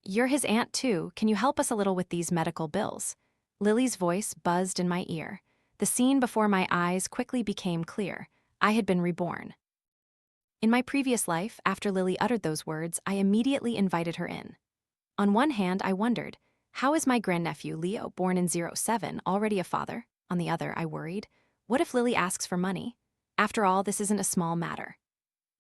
you're his aunt too. Can you help us a little with these medical bills? Lily's voice buzzed in my ear. The scene before my eyes quickly became clear. I had been reborn. In my previous life, after Lily uttered those words, I immediately invited her in. On one hand, I wondered, how is my grandnephew, Leo, born in '07, already a father? On the other, I worried, what if Lily asks for money? After all, this isn't a small matter.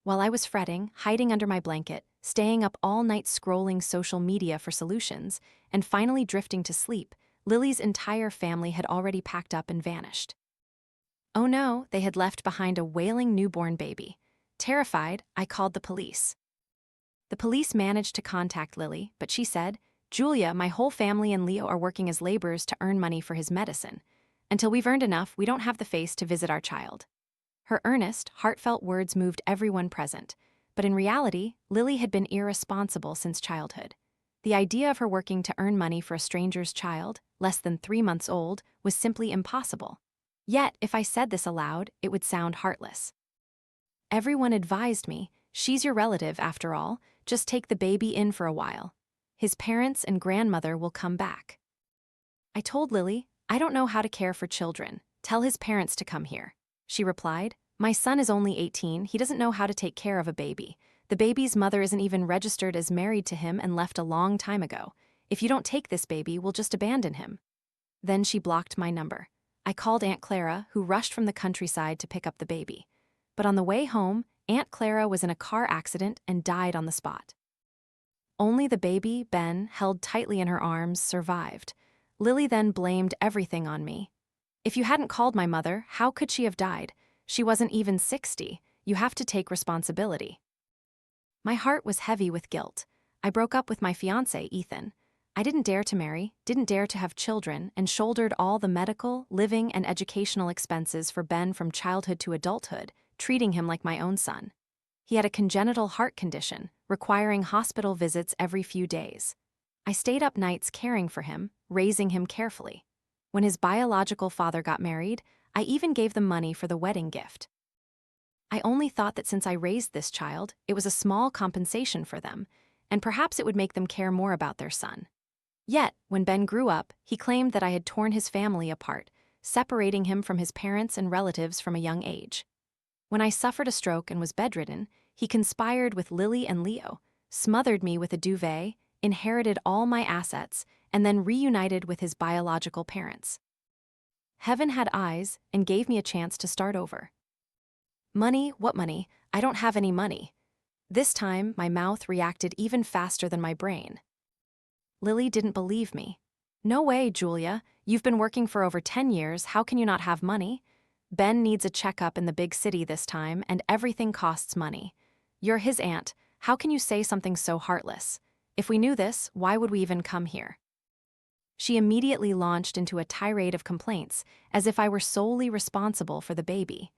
While I was fretting, hiding under my blanket, staying up all night scrolling social media for solutions, and finally drifting to sleep, Lily's entire family had already packed up and vanished. Oh no, they had left behind a wailing newborn baby. Terrified, I called the police. The police managed to contact Lily, but she said, "Julia, my whole family and Leo are working as laborers to earn money for his medicine. Until we've earned enough, we don't have the face to visit our child." Her earnest, heartfelt words moved everyone present, but in reality, Lily had been irresponsible since childhood. The idea of her working to earn money for a stranger's child, less than 3 months old, was simply impossible. Yet, if I said this aloud, it would sound heartless. Everyone advised me, she's your relative after all, just take the baby in for a while. His parents and grandmother will come back. I told Lily, I don't know how to care for children. Tell his parents to come here. She replied, my son is only 18, he doesn't know how to take care of a baby. The baby's mother isn't even registered as married to him and left a long time ago. If you don't take this baby, we'll just abandon him. Then she blocked my number. I called Aunt Clara, who rushed from the countryside to pick up the baby. But on the way home, Aunt Clara was in a car accident and died on the spot. Only the baby, Ben, held tightly in her arms, survived. Lily then blamed everything on me. If you hadn't called my mother, how could she have died? She wasn't even 60. You have to take responsibility. My heart was heavy with guilt. I broke up with my fiancé, Ethan. I didn't dare to marry, didn't dare to have children, and shouldered all the medical, living, and educational expenses for Ben from childhood to adulthood, treating him like my own son. He had a congenital heart condition, requiring hospital visits every few days. I stayed up nights caring for him, raising him carefully. When his biological father got married, I even gave them money for the wedding gift. I only thought that since I raised this child, it was a small compensation for them, and perhaps it would make them care more about their son. Yet, when Ben grew up, he claimed that I had torn his family apart, separating him from his parents and relatives from a young age. When I suffered a stroke and was bedridden, he conspired with Lily and Leo, smothered me with a duvet, inherited all my assets, and then reunited with his biological parents. Heaven had eyes and gave me a chance to start over. Money? What money? I don't have any money. This time, my mouth reacted even faster than my brain. Lily didn't believe me. No way, Julia. You've been working for over 10 years. How can you not have money? Ben needs a checkup in the big city this time, and everything costs money. You're his aunt. How can you say something so heartless? If we knew this, why would we even come here? She immediately launched into a tirade of complaints, as if I were solely responsible for the baby.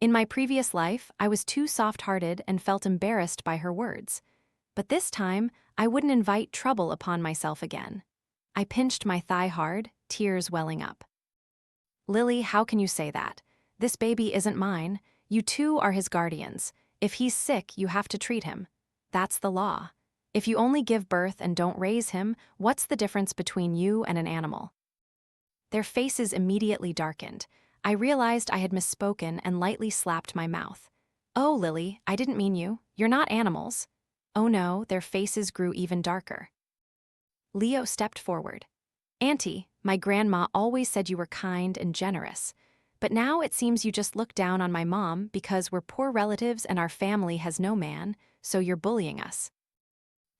In my previous life, I was too soft-hearted and felt embarrassed by her words. But this time, I wouldn't invite trouble upon myself again. I pinched my thigh hard, tears welling up. Lily, how can you say that? This baby isn't mine. You two are his guardians. If he's sick, you have to treat him. That's the law. If you only give birth and don't raise him, what's the difference between you and an animal? Their faces immediately darkened. I realized I had misspoken and lightly slapped my mouth. Oh, Lily, I didn't mean you. You're not animals. Oh no, their faces grew even darker. Leo stepped forward. Auntie, my grandma always said you were kind and generous. But now it seems you just look down on my mom because we're poor relatives and our family has no man, so you're bullying us.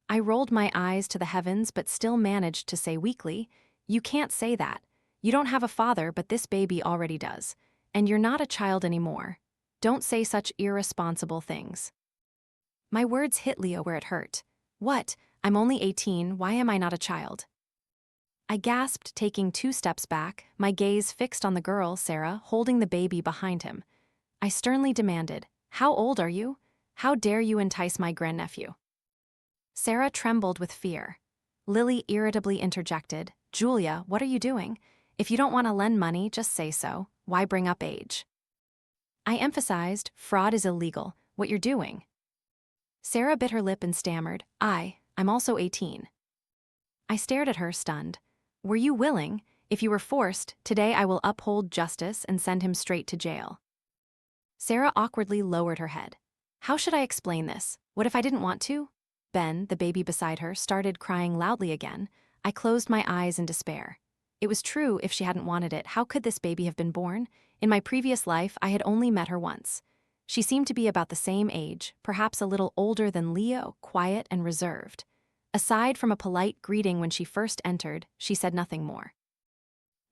I rolled my eyes to the heavens but still managed to say weakly, you can't say that. You don't have a father, but this baby already does. And you're not a child anymore. Don't say such irresponsible things. My words hit Leo where it hurt. What? I'm only 18, why am I not a child? I gasped, taking 2 steps back, my gaze fixed on the girl, Sarah, holding the baby behind him. I sternly demanded, how old are you? How dare you entice my grandnephew? Sarah trembled with fear. Lily irritably interjected, Julia, what are you doing? If you don't want to lend money, just say so. Why bring up age? I emphasized, fraud is illegal. What you're doing. Sarah bit her lip and stammered, I'm also 18. I stared at her, stunned. Were you willing? If you were forced, today I will uphold justice and send him straight to jail. Sarah awkwardly lowered her head. How should I explain this? What if I didn't want to? Ben, the baby beside her, started crying loudly again. I closed my eyes in despair. It was true. If she hadn't wanted it, how could this baby have been born? In my previous life, I had only met her once. She seemed to be about the same age, perhaps a little older than Leo, quiet and reserved. Aside from a polite greeting when she first entered, she said nothing more.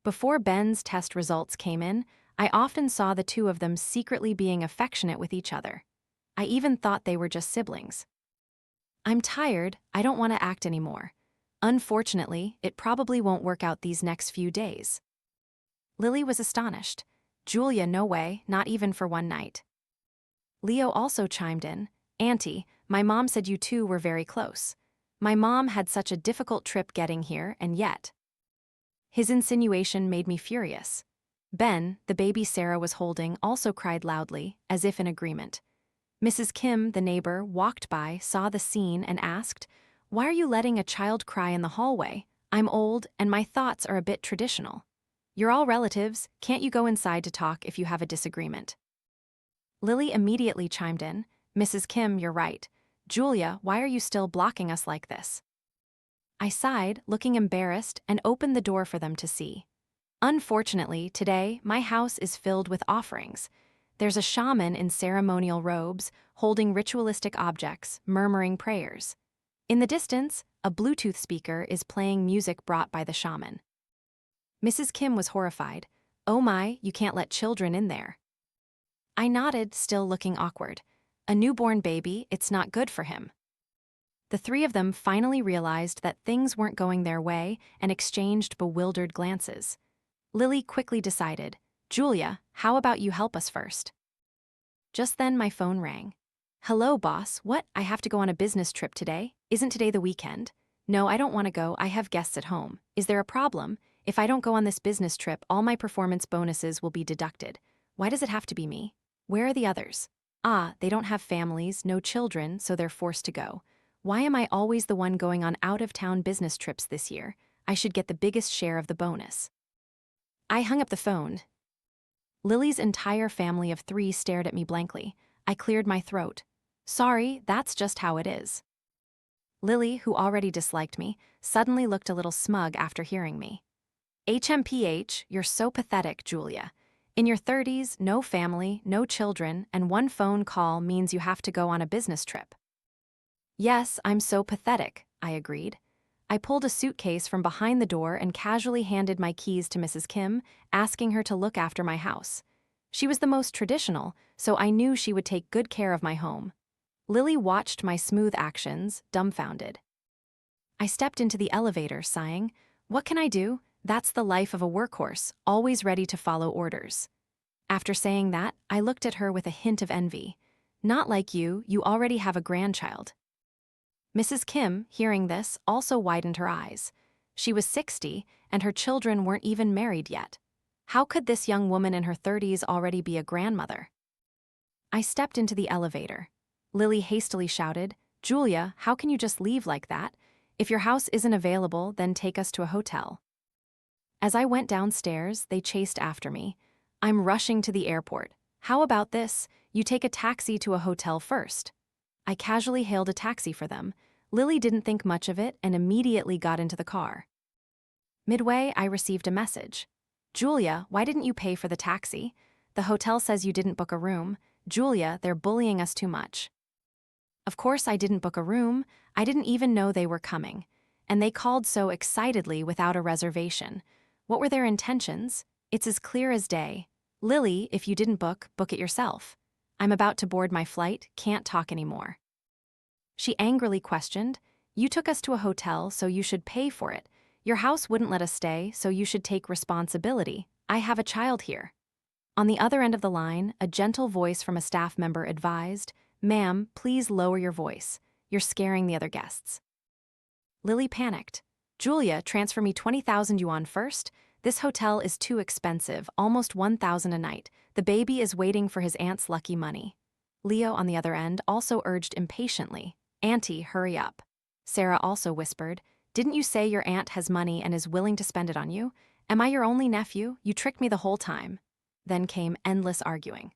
Before Ben's test results came in, I often saw the two of them secretly being affectionate with each other. I even thought they were just siblings. I'm tired, I don't want to act anymore. Unfortunately, it probably won't work out these next few days. Lily was astonished. Julia, no way, not even for one night. Leo also chimed in. Auntie, my mom said you two were very close. My mom had such a difficult trip getting here, and yet. His insinuation made me furious. Ben, the baby Sarah was holding, also cried loudly, as if in agreement. Mrs. Kim, the neighbor, walked by, saw the scene, and asked, "Why are you letting a child cry in the hallway? I'm old, and my thoughts are a bit traditional. You're all relatives, can't you go inside to talk if you have a disagreement?" Lily immediately chimed in, "Mrs. Kim, you're right. Julia, why are you still blocking us like this?" I sighed, looking embarrassed, and opened the door for them to see. Unfortunately, today, my house is filled with offerings. There's a shaman in ceremonial robes, holding ritualistic objects, murmuring prayers. In the distance, a Bluetooth speaker is playing music brought by the shaman. Mrs. Kim was horrified. "Oh my, you can't let children in there." I nodded, still looking awkward. A newborn baby, it's not good for him. The three of them finally realized that things weren't going their way and exchanged bewildered glances. Lily quickly decided, "Julia, how about you help us first?" Just then my phone rang. "Hello, boss, what? I have to go on a business trip today. Isn't today the weekend?" "No, I don't want to go, I have guests at home. Is there a problem? If I don't go on this business trip, all my performance bonuses will be deducted. Why does it have to be me? Where are the others?" "Ah, they don't have families, no children, so they're forced to go. Why am I always the one going on out-of-town business trips this year? I should get the biggest share of the bonus." I hung up the phone. Lily's entire family of 3 stared at me blankly. I cleared my throat. "Sorry, that's just how it is." Lily, who already disliked me, suddenly looked a little smug after hearing me. "HMPH, you're so pathetic, Julia. In your 30s, no family, no children, and one phone call means you have to go on a business trip." "Yes, I'm so pathetic," I agreed. I pulled a suitcase from behind the door and casually handed my keys to Mrs. Kim, asking her to look after my house. She was the most traditional, so I knew she would take good care of my home. Lily watched my smooth actions, dumbfounded. I stepped into the elevator, sighing, "What can I do? That's the life of a workhorse, always ready to follow orders." After saying that, I looked at her with a hint of envy. "Not like you already have a grandchild." Mrs. Kim, hearing this, also widened her eyes. She was 60, and her children weren't even married yet. How could this young woman in her 30s already be a grandmother? I stepped into the elevator. Lily hastily shouted, "Julia, how can you just leave like that? If your house isn't available, then take us to a hotel." As I went downstairs, they chased after me. "I'm rushing to the airport. How about this? You take a taxi to a hotel first." I casually hailed a taxi for them. Lily didn't think much of it and immediately got into the car. Midway, I received a message. "Julia, why didn't you pay for the taxi? The hotel says you didn't book a room. Julia, they're bullying us too much." Of course I didn't book a room. I didn't even know they were coming. And they called so excitedly without a reservation. What were their intentions? It's as clear as day. "Lily, if you didn't book, book it yourself. I'm about to board my flight, can't talk anymore." She angrily questioned, "You took us to a hotel, so you should pay for it. Your house wouldn't let us stay, so you should take responsibility. I have a child here." On the other end of the line, a gentle voice from a staff member advised, "Ma'am, please lower your voice. You're scaring the other guests." Lily panicked. "Julia, transfer me 20,000 yuan first. This hotel is too expensive, almost 1,000 a night. The baby is waiting for his aunt's lucky money." Leo, on the other end, also urged impatiently, "Auntie, hurry up." Sarah also whispered, Didn't you say your aunt has money and is willing to spend it on you? Am I your only nephew? You tricked me the whole time." Then came endless arguing.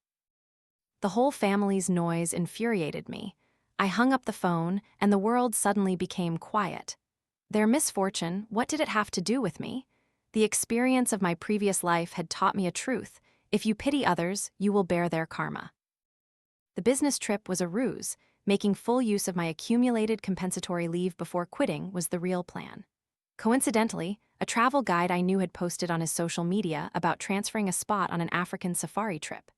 The whole family's noise infuriated me. I hung up the phone, and the world suddenly became quiet. Their misfortune, what did it have to do with me? The experience of my previous life had taught me a truth: if you pity others, you will bear their karma. The business trip was a ruse. Making full use of my accumulated compensatory leave before quitting was the real plan. Coincidentally, a travel guide I knew had posted on his social media about transferring a spot on an African safari trip.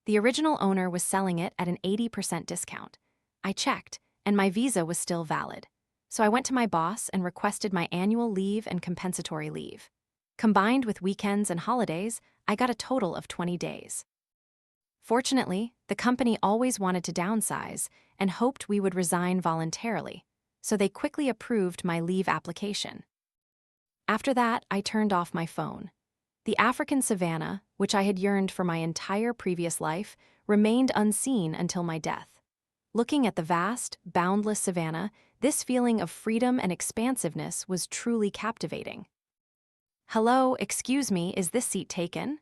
The original owner was selling it at an 80% discount. I checked, and my visa was still valid. So I went to my boss and requested my annual leave and compensatory leave. Combined with weekends and holidays, I got a total of 20 days. Fortunately, the company always wanted to downsize and hoped we would resign voluntarily, so they quickly approved my leave application. After that, I turned off my phone. The African savanna, which I had yearned for my entire previous life, remained unseen until my death. Looking at the vast, boundless savanna, this feeling of freedom and expansiveness was truly captivating. "Hello, excuse me, is this seat taken?"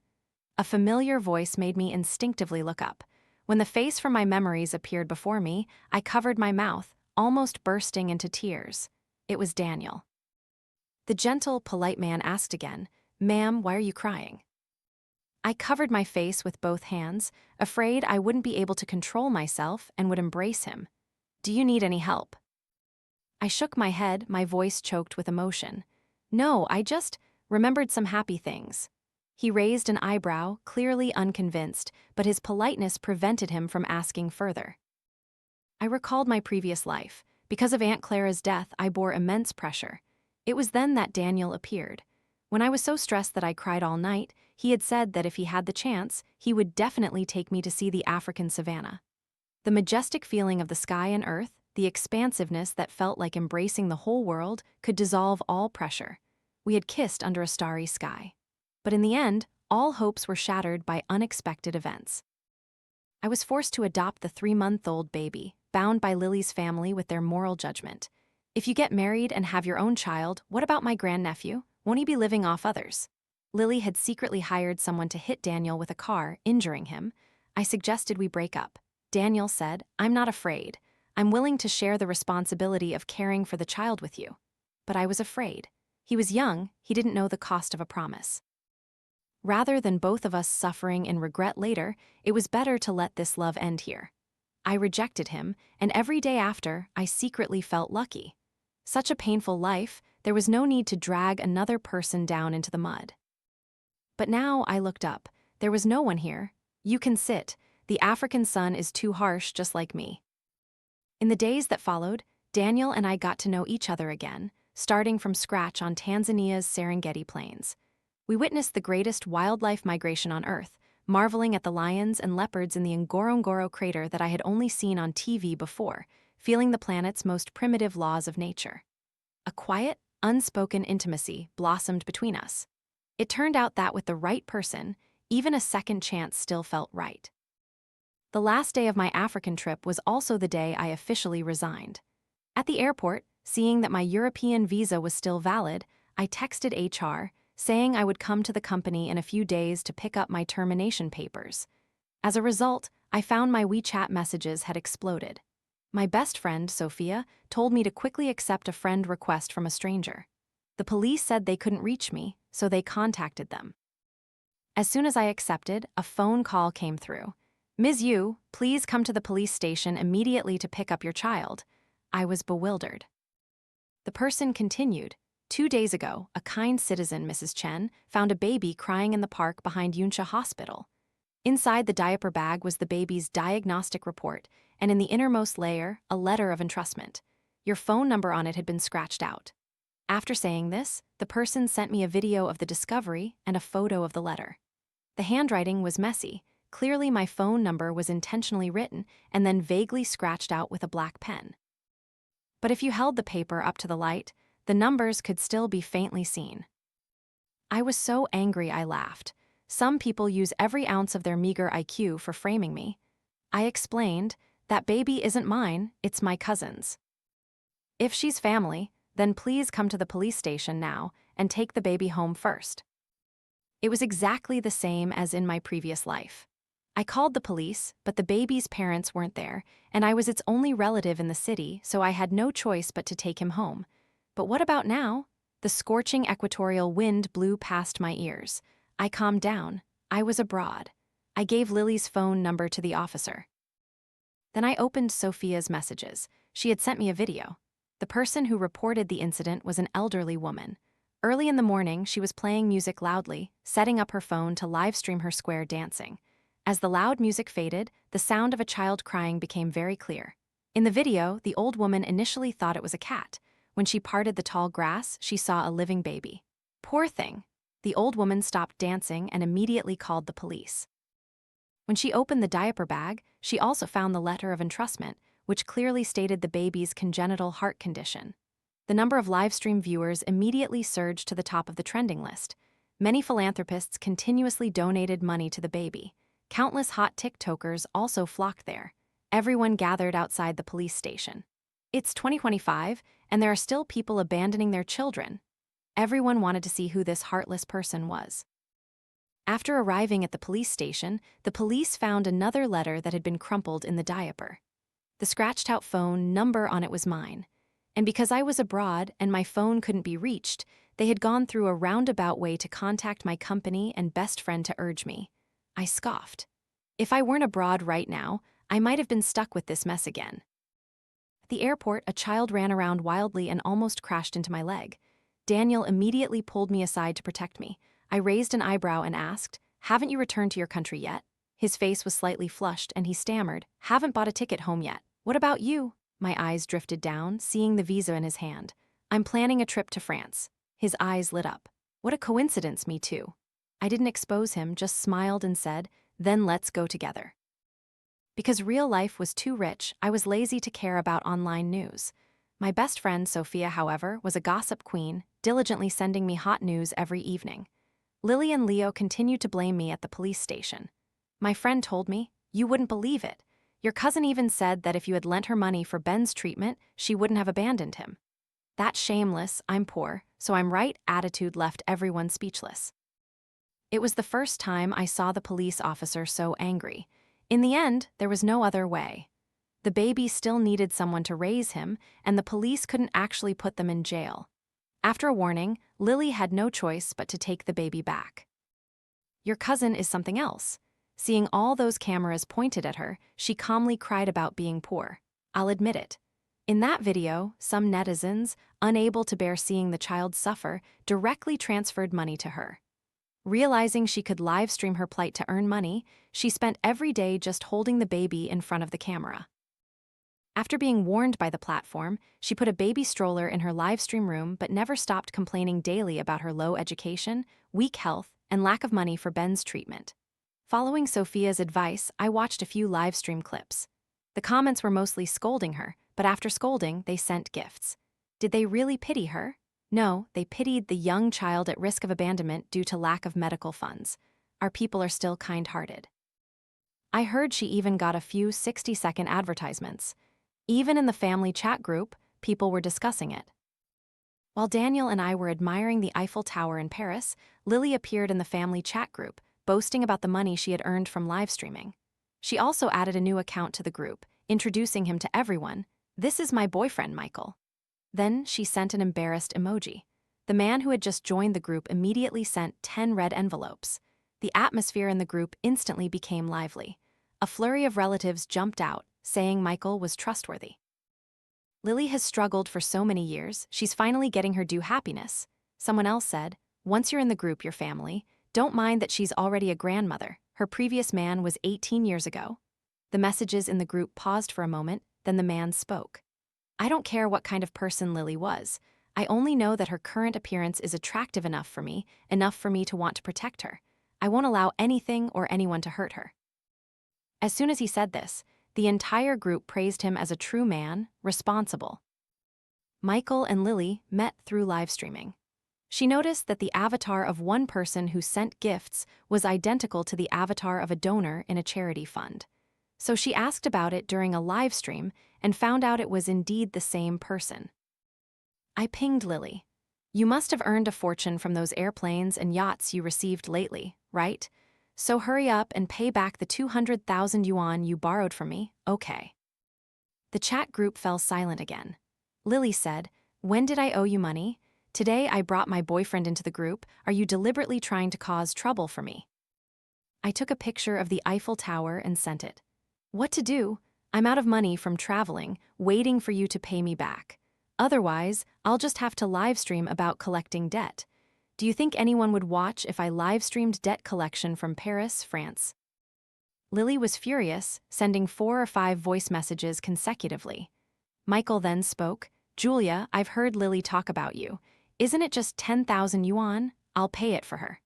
A familiar voice made me instinctively look up. When the face from my memories appeared before me, I covered my mouth, almost bursting into tears. It was Daniel. The gentle, polite man asked again, "Ma'am, why are you crying?" I covered my face with both hands, afraid I wouldn't be able to control myself and would embrace him. "Do you need any help?" I shook my head, my voice choked with emotion. "No, I just remembered some happy things." He raised an eyebrow, clearly unconvinced, but his politeness prevented him from asking further. I recalled my previous life. Because of Aunt Clara's death, I bore immense pressure. It was then that Daniel appeared. When I was so stressed that I cried all night, he had said that if he had the chance, he would definitely take me to see the African savanna. The majestic feeling of the sky and earth, the expansiveness that felt like embracing the whole world, could dissolve all pressure. We had kissed under a starry sky. But in the end, all hopes were shattered by unexpected events. I was forced to adopt the 3-month-old baby, bound by Lily's family with their moral judgment. "If you get married and have your own child, what about my grandnephew? Won't he be living off others?" Lily had secretly hired someone to hit Daniel with a car, injuring him. I suggested we break up. Daniel said, "I'm not afraid. I'm willing to share the responsibility of caring for the child with you." But I was afraid. He was young, he didn't know the cost of a promise. Rather than both of us suffering in regret later, it was better to let this love end here. I rejected him, and every day after, I secretly felt lucky. Such a painful life, there was no need to drag another person down into the mud. But now I looked up. There was no one here. "You can sit. The African sun is too harsh, just like me." In the days that followed, Daniel and I got to know each other again, starting from scratch on Tanzania's Serengeti Plains. We witnessed the greatest wildlife migration on Earth, marveling at the lions and leopards in the Ngorongoro crater that I had only seen on TV before, feeling the planet's most primitive laws of nature. A quiet, unspoken intimacy blossomed between us. It turned out that with the right person, even a second chance still felt right. The last day of my African trip was also the day I officially resigned. At the airport, seeing that my European visa was still valid, I texted HR, saying I would come to the company in a few days to pick up my termination papers. As a result, I found my WeChat messages had exploded. My best friend, Sophia, told me to quickly accept a friend request from a stranger. The police said they couldn't reach me, so they contacted them. As soon as I accepted, a phone call came through. "Ms. Yu, please come to the police station immediately to pick up your child." I was bewildered. The person continued, "2 days ago, a kind citizen, Mrs. Chen, found a baby crying in the park behind Yunsha Hospital. Inside the diaper bag was the baby's diagnostic report, and in the innermost layer, a letter of entrustment. Your phone number on it had been scratched out." After saying this, the person sent me a video of the discovery and a photo of the letter. The handwriting was messy. Clearly my phone number was intentionally written and then vaguely scratched out with a black pen. But if you held the paper up to the light, the numbers could still be faintly seen. I was so angry I laughed. Some people use every ounce of their meager IQ for framing me. I explained, "That baby isn't mine, it's my cousin's. If she's family, Then please come to the police station now and take the baby home first. It was exactly the same as in my previous life. I called the police, but the baby's parents weren't there, and I was its only relative in the city, so I had no choice but to take him home. But what about now? The scorching equatorial wind blew past my ears. I calmed down. I was abroad. I gave Lily's phone number to the officer. Then I opened Sophia's messages. She had sent me a video. The person who reported the incident was an elderly woman. Early in the morning, she was playing music loudly, setting up her phone to live stream her square dancing. As the loud music faded, the sound of a child crying became very clear. In the video, the old woman initially thought it was a cat. When she parted the tall grass, she saw a living baby. Poor thing. The old woman stopped dancing and immediately called the police. When she opened the diaper bag, she also found the letter of entrustment, which clearly stated the baby's congenital heart condition. The number of livestream viewers immediately surged to the top of the trending list. Many philanthropists continuously donated money to the baby. Countless hot TikTokers also flocked there. Everyone gathered outside the police station. It's 2025, and there are still people abandoning their children. Everyone wanted to see who this heartless person was. After arriving at the police station, the police found another letter that had been crumpled in the diaper. The scratched-out phone number on it was mine. And because I was abroad and my phone couldn't be reached, they had gone through a roundabout way to contact my company and best friend to urge me. I scoffed. If I weren't abroad right now, I might have been stuck with this mess again. At the airport, a child ran around wildly and almost crashed into my leg. Daniel immediately pulled me aside to protect me. I raised an eyebrow and asked, "Haven't you returned to your country yet?" His face was slightly flushed and he stammered, "Haven't bought a ticket home yet. What about you?" My eyes drifted down, seeing the visa in his hand. "I'm planning a trip to France." His eyes lit up. "What a coincidence, me too." I didn't expose him, just smiled and said, "Then let's go together." Because real life was too rich, I was lazy to care about online news. My best friend, Sophia, however, was a gossip queen, diligently sending me hot news every evening. Lily and Leo continued to blame me at the police station. My friend told me, "You wouldn't believe it. Your cousin even said that if you had lent her money for Ben's treatment, she wouldn't have abandoned him." That shameless, "I'm poor, so I'm right" attitude left everyone speechless. It was the first time I saw the police officer so angry. In the end, there was no other way. The baby still needed someone to raise him, and the police couldn't actually put them in jail. After a warning, Lily had no choice but to take the baby back. Your cousin is something else. Seeing all those cameras pointed at her, she calmly cried about being poor. I'll admit it. In that video, some netizens, unable to bear seeing the child suffer, directly transferred money to her. Realizing she could live stream her plight to earn money, she spent every day just holding the baby in front of the camera. After being warned by the platform, she put a baby stroller in her livestream room but never stopped complaining daily about her low education, weak health, and lack of money for Ben's treatment. Following Sophia's advice, I watched a few livestream clips. The comments were mostly scolding her, but after scolding, they sent gifts. Did they really pity her? No, they pitied the young child at risk of abandonment due to lack of medical funds. Our people are still kind-hearted. I heard she even got a few 60-second advertisements. Even in the family chat group, people were discussing it. While Daniel and I were admiring the Eiffel Tower in Paris, Lily appeared in the family chat group, boasting about the money she had earned from live streaming. She also added a new account to the group, introducing him to everyone. "This is my boyfriend, Michael." Then she sent an embarrassed emoji. The man who had just joined the group immediately sent 10 red envelopes. The atmosphere in the group instantly became lively. A flurry of relatives jumped out, saying Michael was trustworthy. Lily has struggled for so many years, she's finally getting her due happiness. Someone else said, "Once you're in the group, your family, don't mind that she's already a grandmother. Her previous man was 18 years ago." The messages in the group paused for a moment, then the man spoke. "I don't care what kind of person Lily was. I only know that her current appearance is attractive enough for me to want to protect her. I won't allow anything or anyone to hurt her." As soon as he said this, the entire group praised him as a true man, responsible. Michael and Lily met through live streaming. She noticed that the avatar of one person who sent gifts was identical to the avatar of a donor in a charity fund. So she asked about it during a live stream and found out it was indeed the same person. I pinged Lily. You must have earned a fortune from those airplanes and yachts you received lately, right? So hurry up and pay back the 200,000 yuan you borrowed from me, okay? The chat group fell silent again. Lily said, "When did I owe you money? Today I brought my boyfriend into the group. Are you deliberately trying to cause trouble for me?" I took a picture of the Eiffel Tower and sent it. What to do? I'm out of money from traveling, waiting for you to pay me back. Otherwise, I'll just have to livestream about collecting debt. Do you think anyone would watch if I livestreamed debt collection from Paris, France? Lily was furious, sending 4 or 5 voice messages consecutively. Michael then spoke, "Julia, I've heard Lily talk about you. Isn't it just 10,000 yuan? I'll pay it for her."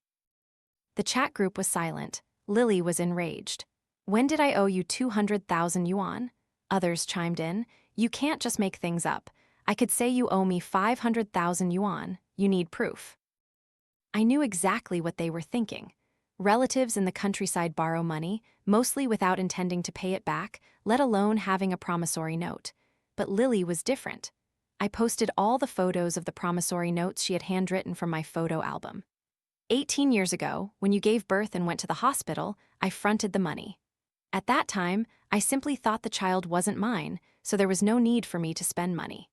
The chat group was silent. Lily was enraged. "When did I owe you 200,000 yuan? Others chimed in, "You can't just make things up. I could say you owe me 500,000 yuan. You need proof." I knew exactly what they were thinking. Relatives in the countryside borrow money, mostly without intending to pay it back, let alone having a promissory note. But Lily was different. I posted all the photos of the promissory notes she had handwritten from my photo album. 18 years ago, when you gave birth and went to the hospital, I fronted the money. At that time, I simply thought the child wasn't mine, so there was no need for me to spend money.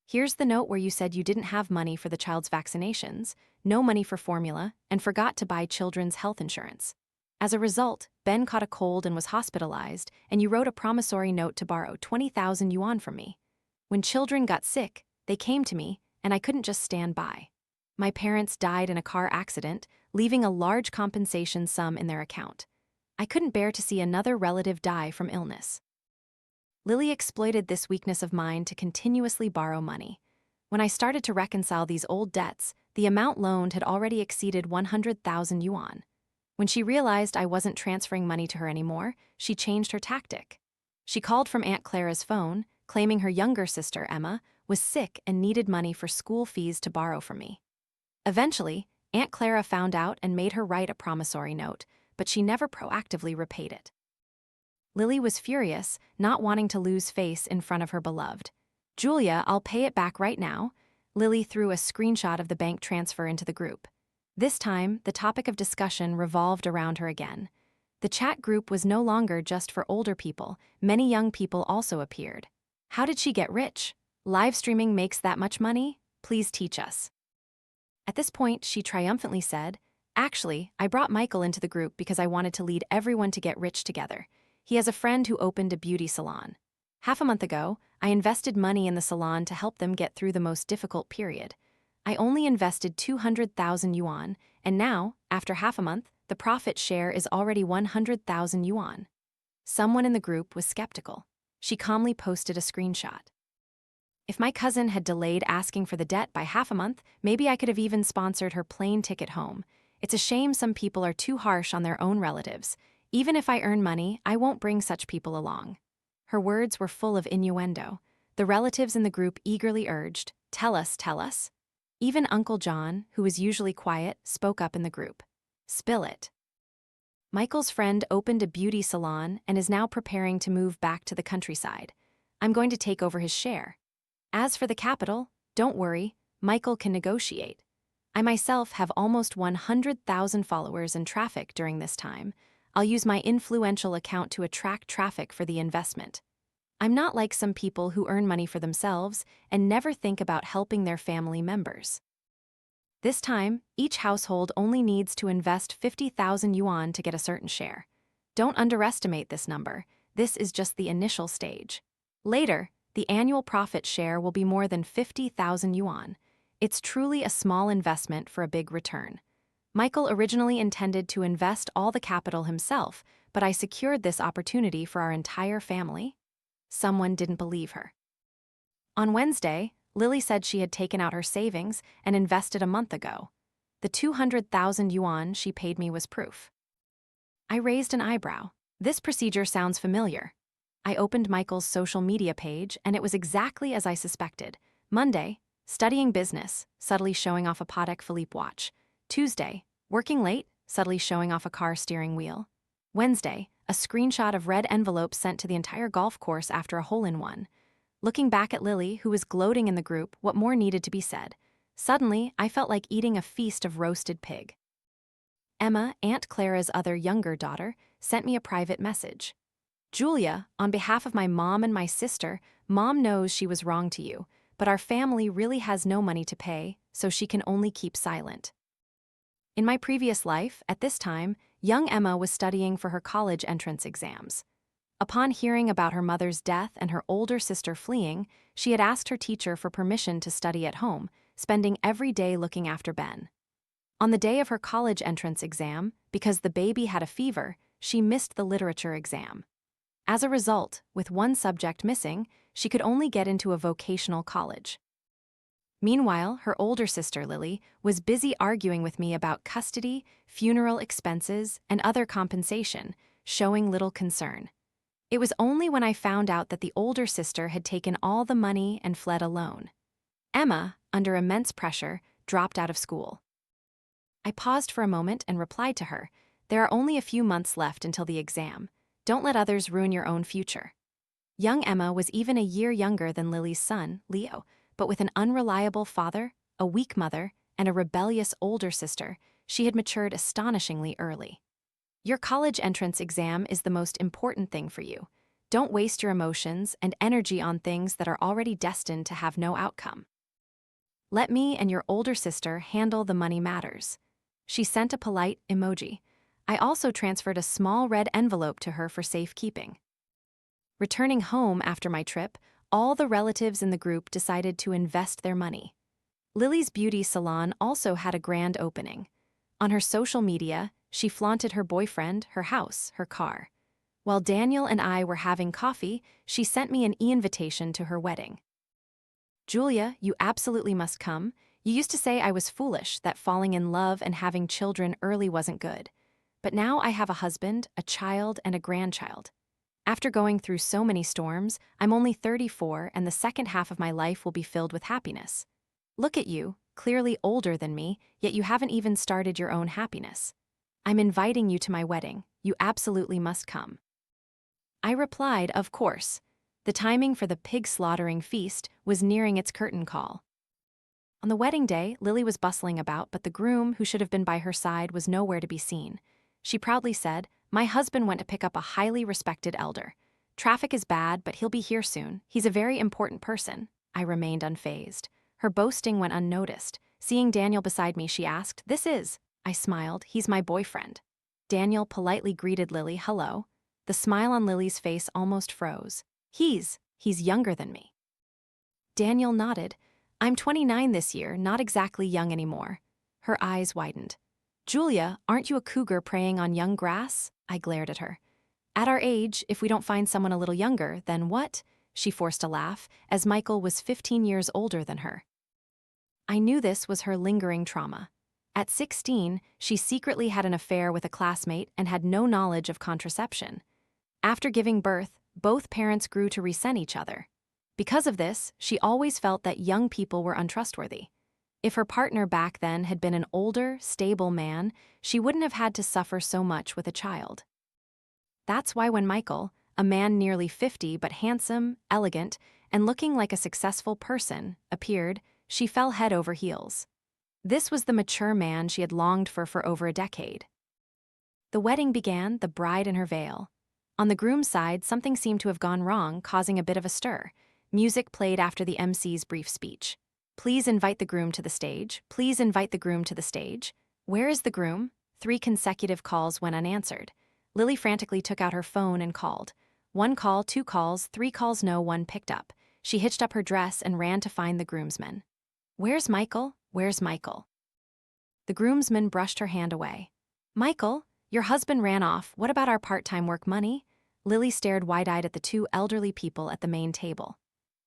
Here's the note where you said you didn't have money for the child's vaccinations, no money for formula, and forgot to buy children's health insurance. As a result, Ben caught a cold and was hospitalized, and you wrote a promissory note to borrow 20,000 yuan from me. When children got sick, they came to me, and I couldn't just stand by. My parents died in a car accident, leaving a large compensation sum in their account. I couldn't bear to see another relative die from illness. Lily exploited this weakness of mine to continuously borrow money. When I started to reconcile these old debts, the amount loaned had already exceeded 100,000 yuan. When she realized I wasn't transferring money to her anymore, she changed her tactic. She called from Aunt Clara's phone, claiming her younger sister, Emma, was sick and needed money for school fees to borrow from me. Eventually, Aunt Clara found out and made her write a promissory note, but she never proactively repaid it. Lily was furious, not wanting to lose face in front of her beloved. "Julia, I'll pay it back right now." Lily threw a screenshot of the bank transfer into the group. This time, the topic of discussion revolved around her again. The chat group was no longer just for older people, many young people also appeared. How did she get rich? Live streaming makes that much money? Please teach us. At this point, she triumphantly said, "Actually, I brought Michael into the group because I wanted to lead everyone to get rich together. He has a friend who opened a beauty salon. Half a month ago, I invested money in the salon to help them get through the most difficult period. I only invested 200,000 yuan, and now, after half a month, the profit share is already 100,000 yuan." Someone in the group was skeptical. She calmly posted a screenshot. "If my cousin had delayed asking for the debt by half a month, maybe I could have even sponsored her plane ticket home. It's a shame some people are too harsh on their own relatives. Even if I earn money, I won't bring such people along." Her words were full of innuendo. The relatives in the group eagerly urged, "Tell us, tell us." Even Uncle John, who was usually quiet, spoke up in the group. "Spill it." Michael's friend opened a beauty salon and is now preparing to move back to the countryside. I'm going to take over his share. As for the capital, don't worry, Michael can negotiate. I myself have almost 100,000 followers and traffic during this time. I'll use my influential account to attract traffic for the investment. I'm not like some people who earn money for themselves and never think about helping their family members. This time, each household only needs to invest 50,000 yuan to get a certain share. Don't underestimate this number. This is just the initial stage. Later, the annual profit share will be more than 50,000 yuan. It's truly a small investment for a big return. Michael originally intended to invest all the capital himself, but I secured this opportunity for our entire family. Someone didn't believe her. On Wednesday, Lily said she had taken out her savings and invested a month ago. The 200,000 yuan she paid me was proof. I raised an eyebrow. This procedure sounds familiar. I opened Michael's social media page, and it was exactly as I suspected. Monday, studying business, subtly showing off a Patek Philippe watch. Tuesday, working late, subtly showing off a car steering wheel. Wednesday, a screenshot of red envelopes sent to the entire golf course after a hole-in-one. Looking back at Lily, who was gloating in the group, what more needed to be said? Suddenly, I felt like eating a feast of roasted pig. Emma, Aunt Clara's other younger daughter, sent me a private message. Julia, on behalf of my mom and my sister, Mom knows she was wrong to you, but our family really has no money to pay, so she can only keep silent. In my previous life, at this time, young Emma was studying for her college entrance exams. Upon hearing about her mother's death and her older sister fleeing, she had asked her teacher for permission to study at home, spending every day looking after Ben. On the day of her college entrance exam, because the baby had a fever, she missed the literature exam. As a result, with one subject missing, she could only get into a vocational college. Meanwhile, her older sister, Lily, was busy arguing with me about custody, funeral expenses, and other compensation, showing little concern. It was only when I found out that the older sister had taken all the money and fled alone. Emma, under immense pressure, dropped out of school. I paused for a moment and replied to her, "There are only a few months left until the exam. Don't let others ruin your own future." Young Emma was even a year younger than Lily's son, Leo, but with an unreliable father, a weak mother, and a rebellious older sister, she had matured astonishingly early. Your college entrance exam is the most important thing for you. Don't waste your emotions and energy on things that are already destined to have no outcome. Let me and your older sister handle the money matters. She sent a polite emoji. I also transferred a small red envelope to her for safekeeping. Returning home after my trip, all the relatives in the group decided to invest their money. Lily's beauty salon also had a grand opening. On her social media, she flaunted her boyfriend, her house, her car. While Daniel and I were having coffee, she sent me an e-invitation to her wedding. "Julia, you absolutely must come. You used to say I was foolish, that falling in love and having children early wasn't good. But now I have a husband, a child, and a grandchild. After going through so many storms, I'm only 34 and the second half of my life will be filled with happiness. Look at you, clearly older than me, yet you haven't even started your own happiness. I'm inviting you to my wedding. You absolutely must come." I replied, "Of course." The timing for the pig slaughtering feast was nearing its curtain call. On the wedding day, Lily was bustling about, but the groom, who should have been by her side, was nowhere to be seen. She proudly said, "My husband went to pick up a highly respected elder. Traffic is bad, but he'll be here soon. He's a very important person." I remained unfazed. Her boasting went unnoticed. Seeing Daniel beside me, she asked, "This is?" I smiled, "He's my boyfriend." Daniel politely greeted Lily, "Hello." The smile on Lily's face almost froze. He's younger than me." Daniel nodded. "I'm 29 this year, not exactly young anymore." Her eyes widened. "Julia, aren't you a cougar preying on young grass?" I glared at her. "At our age, if we don't find someone a little younger, then what?" She forced a laugh, as Michael was 15 years older than her. I knew this was her lingering trauma. At 16, she secretly had an affair with a classmate and had no knowledge of contraception. After giving birth, both parents grew to resent each other. Because of this, she always felt that young people were untrustworthy. If her partner back then had been an older, stable man, she wouldn't have had to suffer so much with a child. That's why when Michael, a man nearly 50 but handsome, elegant, and looking like a successful person, appeared, she fell head over heels. This was the mature man she had longed for over a decade. The wedding began, the bride in her veil. On the groom's side, something seemed to have gone wrong, causing a bit of a stir. Music played after the MC's brief speech. "Please invite the groom to the stage. Please invite the groom to the stage." "Where is the groom?" 3 consecutive calls went unanswered. Lily frantically took out her phone and called. 1 call, 2 calls, 3 calls, no one picked up. She hitched up her dress and ran to find the groomsmen. "Where's Michael? Where's Michael?" The groomsman brushed her hand away. "Michael, your husband ran off. What about our part-time work money?" Lily stared wide-eyed at the 2 elderly people at the main table.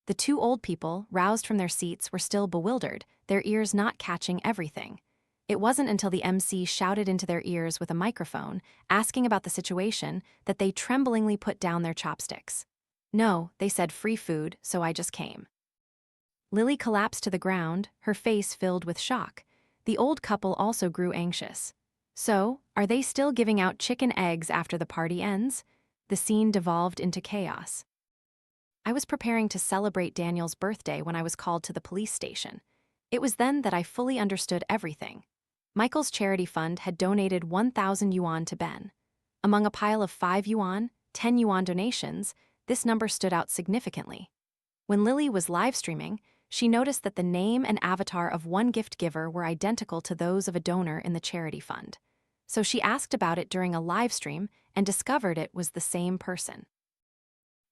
The 2 old people, roused from their seats, were still bewildered, their ears not catching everything. It wasn't until the MC shouted into their ears with a microphone, asking about the situation, that they tremblingly put down their chopsticks. "No," they said, "free food, so I just came." Lily collapsed to the ground, her face filled with shock. The old couple also grew anxious. "So, are they still giving out chicken eggs after the party ends?" The scene devolved into chaos. I was preparing to celebrate Daniel's birthday when I was called to the police station. It was then that I fully understood everything. Michael's charity fund had donated 1,000 yuan to Ben. Among a pile of 5 yuan, 10 yuan donations, this number stood out significantly. When Lily was live streaming, she noticed that the name and avatar of one gift giver were identical to those of a donor in the charity fund. So she asked about it during a live stream and discovered it was the same person.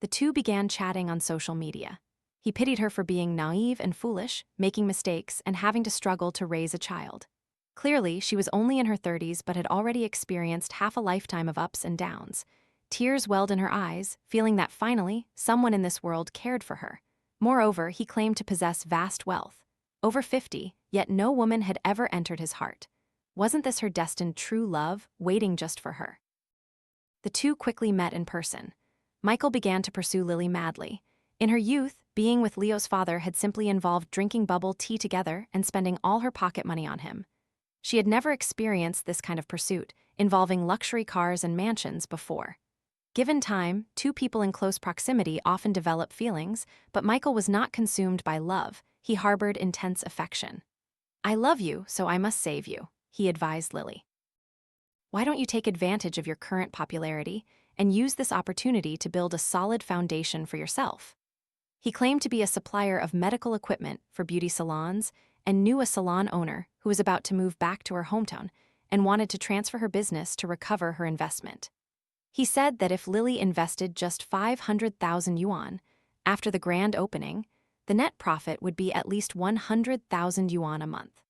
The two began chatting on social media. He pitied her for being naive and foolish, making mistakes, and having to struggle to raise a child. Clearly, she was only in her 30s but had already experienced half a lifetime of ups and downs. Tears welled in her eyes, feeling that finally, someone in this world cared for her. Moreover, he claimed to possess vast wealth. Over 50, yet no woman had ever entered his heart. Wasn't this her destined true love, waiting just for her? The two quickly met in person. Michael began to pursue Lily madly. In her youth, being with Leo's father had simply involved drinking bubble tea together and spending all her pocket money on him. She had never experienced this kind of pursuit, involving luxury cars and mansions, before. Given time, two people in close proximity often develop feelings, but Michael was not consumed by love. He harbored intense affection. "I love you, so I must save you," he advised Lily. "Why don't you take advantage of your current popularity and use this opportunity to build a solid foundation for yourself?" He claimed to be a supplier of medical equipment for beauty salons and knew a salon owner who was about to move back to her hometown and wanted to transfer her business to recover her investment. He said that if Lily invested just 500,000 yuan, after the grand opening, the net profit would be at least 100,000 yuan a month.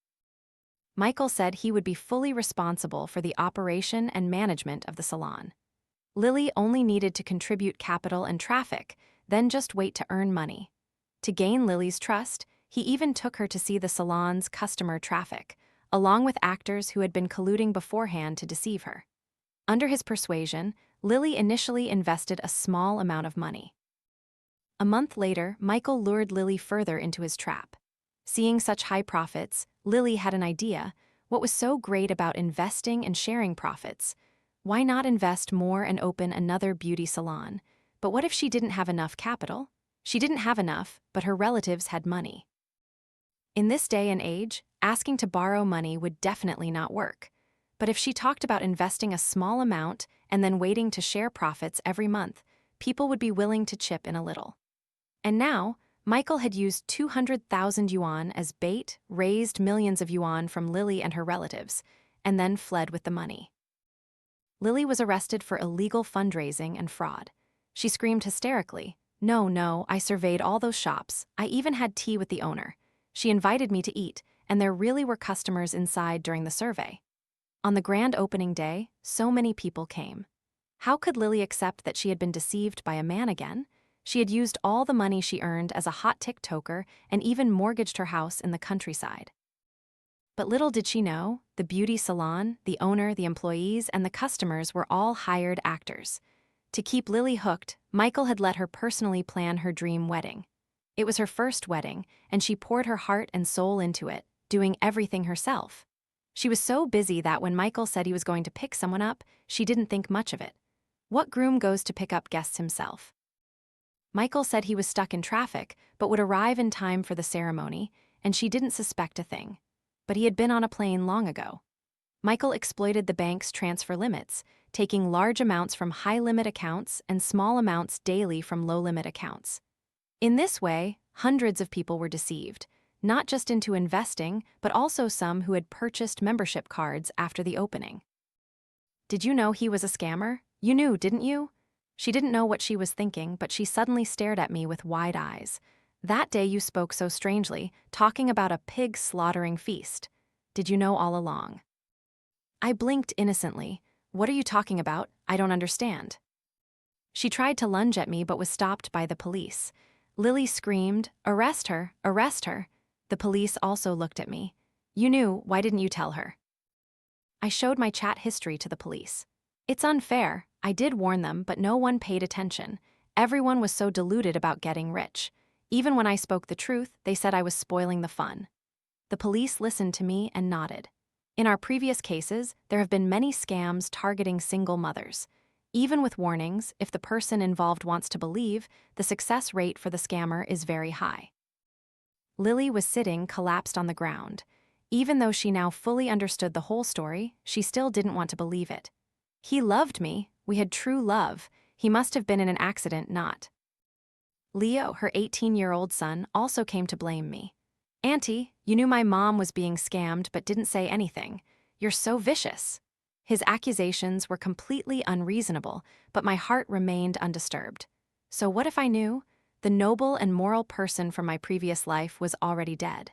Michael said he would be fully responsible for the operation and management of the salon. Lily only needed to contribute capital and traffic, then just wait to earn money. To gain Lily's trust, he even took her to see the salon's customer traffic, along with actors who had been colluding beforehand to deceive her. Under his persuasion, Lily initially invested a small amount of money. A month later, Michael lured Lily further into his trap. Seeing such high profits, Lily had an idea. What was so great about investing and sharing profits? Why not invest more and open another beauty salon? But what if she didn't have enough capital? She didn't have enough, but her relatives had money. In this day and age, asking to borrow money would definitely not work. But if she talked about investing a small amount and then waiting to share profits every month, people would be willing to chip in a little. And now, Michael had used 200,000 yuan as bait, raised millions of yuan from Lily and her relatives, and then fled with the money. Lily was arrested for illegal fundraising and fraud. She screamed hysterically, No, I surveyed all those shops. I even had tea with the owner. She invited me to eat, and there really were customers inside during the survey. On the grand opening day, so many people came. How could Lily accept that she had been deceived by a man again? She had used all the money she earned as a hot TikToker and even mortgaged her house in the countryside. But little did she know, the beauty salon, the owner, the employees, and the customers were all hired actors. To keep Lily hooked, Michael had let her personally plan her dream wedding. It was her first wedding, and she poured her heart and soul into it, doing everything herself. She was so busy that when Michael said he was going to pick someone up, she didn't think much of it. What groom goes to pick up guests himself? Michael said he was stuck in traffic, but would arrive in time for the ceremony, and she didn't suspect a thing. But he had been on a plane long ago. Michael exploited the bank's transfer limits, taking large amounts from high-limit accounts and small amounts daily from low-limit accounts. In this way, hundreds of people were deceived, not just into investing, but also some who had purchased membership cards after the opening. Did you know he was a scammer? You knew, didn't you? She didn't know what she was thinking, but she suddenly stared at me with wide eyes. That day you spoke so strangely, talking about a pig slaughtering feast. Did you know all along? I blinked innocently. What are you talking about? I don't understand. She tried to lunge at me but was stopped by the police. Lily screamed, Arrest her, arrest her. The police also looked at me. You knew, why didn't you tell her? I showed my chat history to the police. It's unfair, I did warn them, but no one paid attention. Everyone was so deluded about getting rich. Even when I spoke the truth, they said I was spoiling the fun. The police listened to me and nodded. In our previous cases, there have been many scams targeting single mothers. Even with warnings, if the person involved wants to believe, the success rate for the scammer is very high. Lily was sitting collapsed on the ground. Even though she now fully understood the whole story, she still didn't want to believe it. He loved me. We had true love. He must have been in an accident, not. Leo, her 18-year-old son, also came to blame me. Auntie, you knew my mom was being scammed but didn't say anything. You're so vicious. His accusations were completely unreasonable, but my heart remained undisturbed. So what if I knew? The noble and moral person from my previous life was already dead.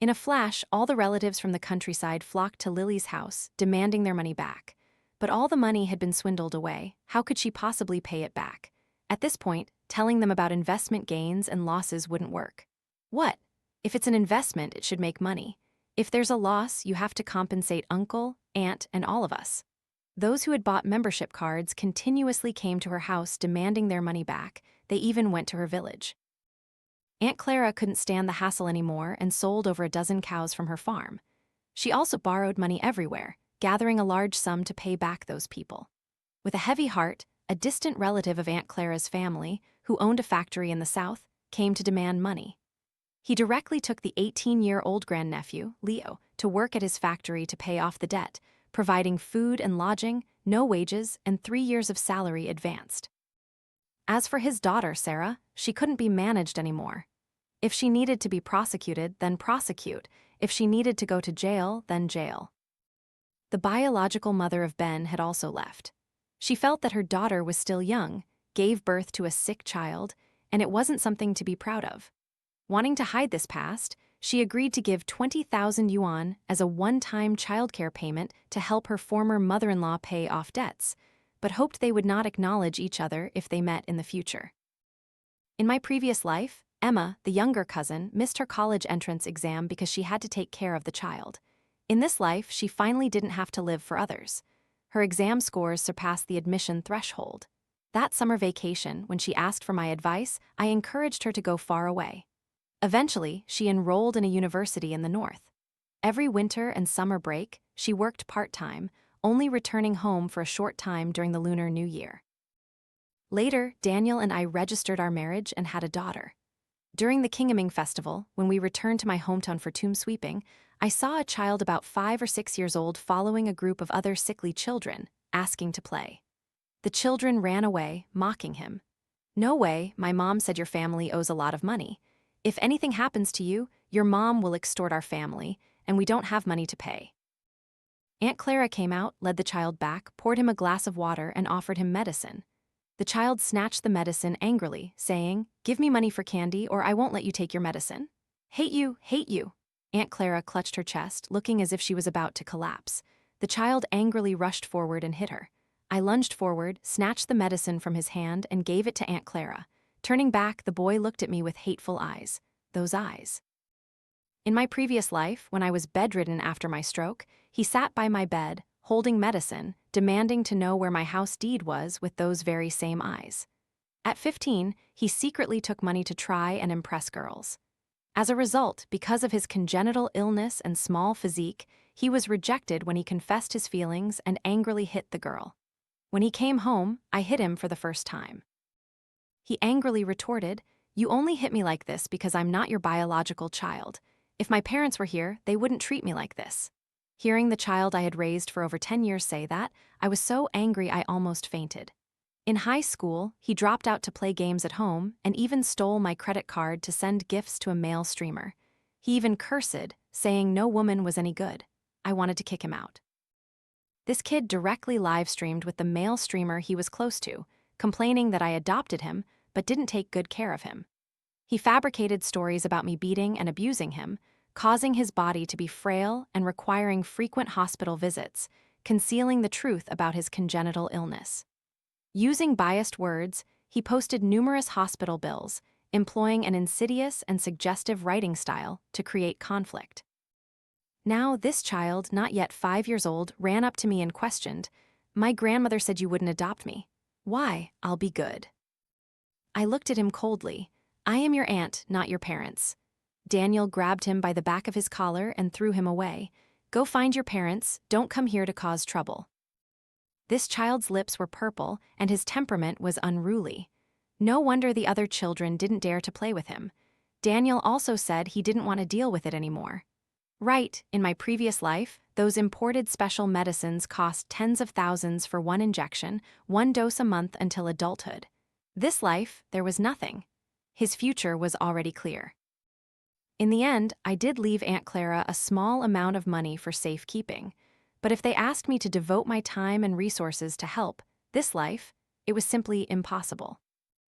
In a flash, all the relatives from the countryside flocked to Lily's house, demanding their money back. But all the money had been swindled away. How could she possibly pay it back? At this point, telling them about investment gains and losses wouldn't work. What? If it's an investment, it should make money. If there's a loss, you have to compensate uncle, aunt, and all of us. Those who had bought membership cards continuously came to her house demanding their money back. They even went to her village. Aunt Clara couldn't stand the hassle anymore and sold over a dozen cows from her farm. She also borrowed money everywhere, gathering a large sum to pay back those people. With a heavy heart, a distant relative of Aunt Clara's family, who owned a factory in the south, came to demand money. He directly took the 18-year-old grand-nephew, Leo, to work at his factory to pay off the debt, providing food and lodging, no wages, and 3 years of salary advanced. As for his daughter, Sarah, she couldn't be managed anymore. If she needed to be prosecuted, then prosecute. If she needed to go to jail, then jail. The biological mother of Ben had also left. She felt that her daughter was still young, gave birth to a sick child, and it wasn't something to be proud of. Wanting to hide this past, she agreed to give 20,000 yuan as a one-time childcare payment to help her former mother-in-law pay off debts, but hoped they would not acknowledge each other if they met in the future. In my previous life, Emma, the younger cousin, missed her college entrance exam because she had to take care of the child. In this life, she finally didn't have to live for others. Her exam scores surpassed the admission threshold. That summer vacation, when she asked for my advice, I encouraged her to go far away. Eventually, she enrolled in a university in the north. Every winter and summer break, she worked part-time, only returning home for a short time during the Lunar New Year. Later, Daniel and I registered our marriage and had a daughter. During the Kingaming festival, when we returned to my hometown for tomb sweeping, I saw a child about 5 or 6 years old following a group of other sickly children, asking to play. The children ran away, mocking him. "No way, my mom said your family owes a lot of money. If anything happens to you, your mom will extort our family, and we don't have money to pay." Aunt Clara came out, led the child back, poured him a glass of water, and offered him medicine. The child snatched the medicine angrily, saying, "Give me money for candy or I won't let you take your medicine." "Hate you, hate you." Aunt Clara clutched her chest, looking as if she was about to collapse. The child angrily rushed forward and hit her. I lunged forward, snatched the medicine from his hand, and gave it to Aunt Clara. Turning back, the boy looked at me with hateful eyes. Those eyes. In my previous life, when I was bedridden after my stroke, he sat by my bed, holding medicine, demanding to know where my house deed was with those very same eyes. At 15, he secretly took money to try and impress girls. As a result, because of his congenital illness and small physique, he was rejected when he confessed his feelings and angrily hit the girl. When he came home, I hit him for the first time. He angrily retorted, "You only hit me like this because I'm not your biological child. If my parents were here, they wouldn't treat me like this." Hearing the child I had raised for over 10 years say that, I was so angry I almost fainted. In high school, he dropped out to play games at home and even stole my credit card to send gifts to a male streamer. He even cursed, saying no woman was any good. I wanted to kick him out. This kid directly live-streamed with the male streamer he was close to, complaining that I adopted him but didn't take good care of him. He fabricated stories about me beating and abusing him, causing his body to be frail and requiring frequent hospital visits, concealing the truth about his congenital illness. Using biased words, he posted numerous hospital bills, employing an insidious and suggestive writing style to create conflict. Now this child, not yet 5 years old, ran up to me and questioned, "My grandmother said you wouldn't adopt me. Why? I'll be good." I looked at him coldly. "I am your aunt, not your parents." Daniel grabbed him by the back of his collar and threw him away. "Go find your parents, don't come here to cause trouble." This child's lips were purple, and his temperament was unruly. No wonder the other children didn't dare to play with him. Daniel also said he didn't want to deal with it anymore. Right, in my previous life, those imported special medicines cost tens of thousands for one injection, one dose a month until adulthood. This life, there was nothing. His future was already clear. In the end, I did leave Aunt Clara a small amount of money for safekeeping. But if they asked me to devote my time and resources to help this life, it was simply impossible.